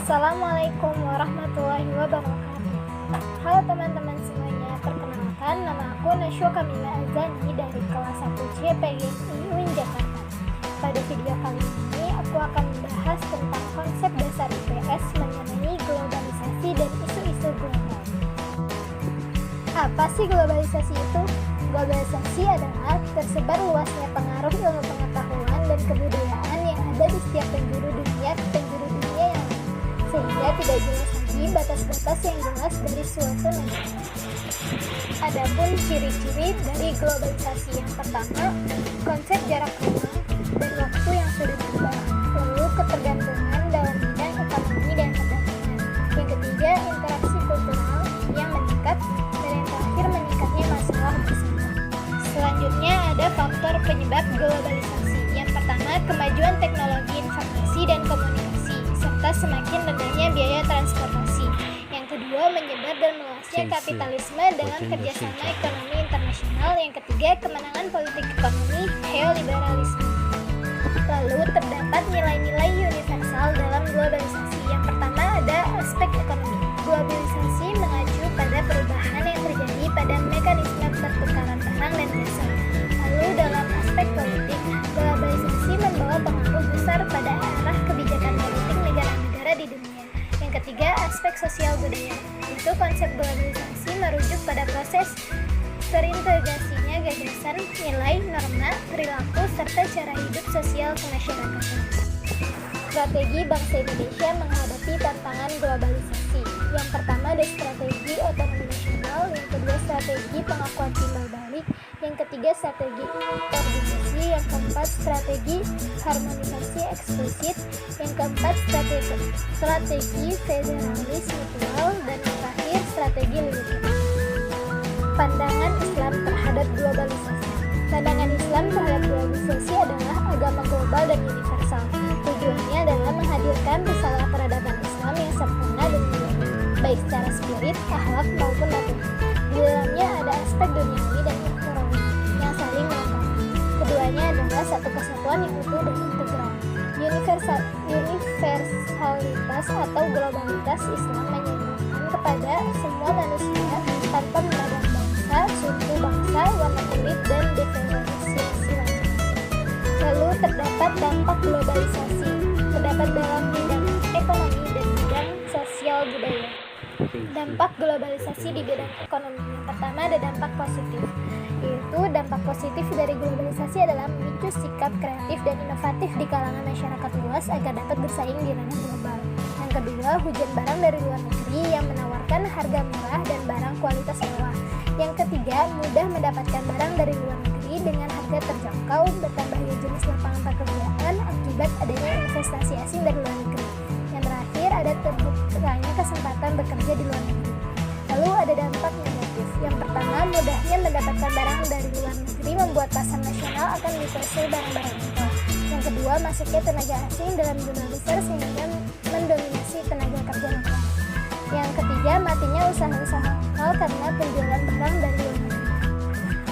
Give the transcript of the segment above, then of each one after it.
Assalamualaikum warahmatullahi wabarakatuh. Halo teman-teman semuanya, perkenalkan nama aku Nasyo Kamila Azani dari kelas 1C PGRI UIN Jakarta. Pada video kali ini aku akan membahas tentang konsep dasar IPS mengenai globalisasi dan isu-isu global. Apa sih globalisasi itu? Globalisasi adalah tersebar luasnya pengaruh ilmu pengetahuan dan kebudayaan yang ada di setiap penjuru dunia yang lain, sehingga tidak jelas lagi batas-batas yang jelas dari suatu negara. Adapun ciri-ciri dari globalisasi, yang pertama, konsep jarak ruang dan waktu yang sudah berubah, lalu ketergantungan dalam bidang ekonomi dan perdagangan. Yang ketiga, interaksi kultural yang meningkat, dan yang terakhir, meningkatnya masalah bersama. Selanjutnya ada faktor penyebab globalisasi. Yang pertama, kemajuan teknologi informasi dan komunikasi, serta semakin rendahnya biaya transportasi. Yang kedua, menyebar dan meluasnya kapitalisme dengan kerjasama ekonomi internasional. Yang ketiga, kemenangan politik ekonomi neoliberalisme. Lalu terdapat nilai-nilai universal dalam globalisasi. Yang pertama ada aspek ekonomi. Globalisasi mengacu pada perubahan yang terjadi pada mekanisme pertukaran barang dan jasa. Lalu dalam aspek politik, globalisasi membawa pengaruh besar pada arah kebijakan politik negara-negara di dunia. Yang ketiga, aspek sosial budaya, yaitu konsep globalisasi merujuk pada proses terintegrasinya gagasan, nilai, norma, perilaku, serta cara hidup sosial kemasyarakatan. Strategi bangsa Indonesia menghadapi tantangan globalisasi. Yang pertama ada strategi otonomi nasional, yang kedua strategi pengakuan timbal balik, yang ketiga strategi koordinasi, yang keempat strategi harmonisasi eksplisit, yang keempat strategi federalis mutual, dan yang terakhir strategi limiter. Pandangan Islam terhadap globalisasi. Pandangan Islam terhadap globalisasi adalah agama global dan universal. Tujuannya adalah menghadirkan risalah peradaban Islam yang sempurna dan mulia, baik secara spirit, akhlak maupun batin. Di dalamnya ada aspek duniawi dan ukhrawi yang saling melengkapi. Keduanya adalah satu kesatuan yang utuh dan integral. Universalitas atau globalitas Islam menyatakan kepada semua manusia tanpa memandang bangsa, suku bangsa, warna kulit, dan diferensiasi lain. Lalu terdapat dampak globalisasi, terdapat dalam bidang ekonomi dan bidang sosial budaya. Dampak globalisasi di bidang ekonomi. Yang pertama ada dampak positif, yaitu dampak positif dari globalisasi adalah memicu sikap kreatif dan inovatif di kalangan masyarakat luas agar dapat bersaing di ranah global. Yang kedua, hujan barang dari luar negeri yang menawarkan harga murah dan barang kualitas mewah. Yang ketiga, mudah mendapatkan barang dari luar negeri dengan harga terjangkau, bertambahnya jenis lapangan pekerjaan akibat adanya investasi asing dari luar negeri. Yang terakhir, ada terbukanya kesempatan bekerja di luar negeri. Lalu ada dampak negatif. Yang pertama, mudahnya mendapatkan barang dari luar negeri membuat pasar nasional akan dikuasai barang-barang impor. Yang kedua, masuknya tenaga asing dalam jumlah besar sehingga mendominasi tenaga kerja lokal. Yang ketiga, matinya usaha-usaha lokal karena penjualan barang dari luar negeri.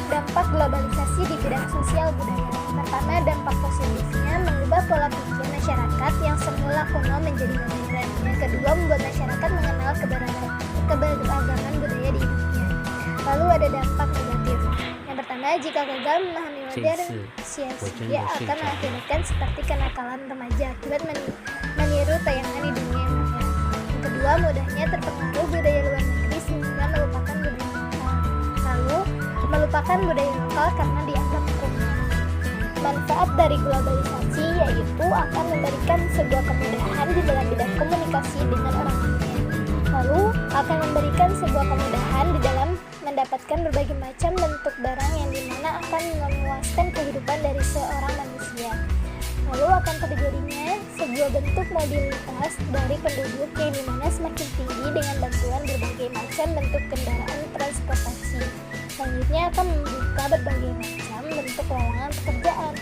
Dampak globalisasi di bidang sosial budaya. Pertama, dampak positifnya mengubah pola pikir masyarakat yang semula kuno menjadi modern. Yang kedua, membuat masyarakat mengenal keberagaman budaya di dunia. Lalu ada dampak negatif. Yang pertama, jika gagal memahami modern, sia-sia akan mengakibatkan seperti kenakalan remaja akibat meniru tayangan di dunia yang modern. Yang kedua, mudahnya terpengaruh budaya luar negeri sehingga melupakan budaya lokal. Lalu, melupakan budaya lokal karena dianggap kuno. Manfaat dari globalisasi yaitu akan memberikan sebuah kemudahan di dalam bidang komunikasi dengan orang lain. Lalu akan memberikan sebuah kemudahan di dalam mendapatkan berbagai macam bentuk barang yang dimana akan memuaskan kehidupan dari seorang manusia. Lalu akan terjadinya sebuah bentuk mobilitas dari penduduk yang dimana semakin tinggi dengan bantuan berbagai macam bentuk kendaraan transportasi. Selanjutnya akan membuka berbagai macam bentuk lowongan pekerjaan.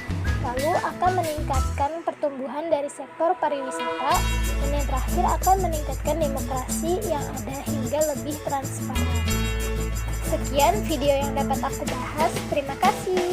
Lalu akan meningkatkan pertumbuhan dari sektor pariwisata, dan yang terakhir akan meningkatkan demokrasi yang ada hingga lebih transparan. Sekian video yang dapat aku bahas. Terima kasih.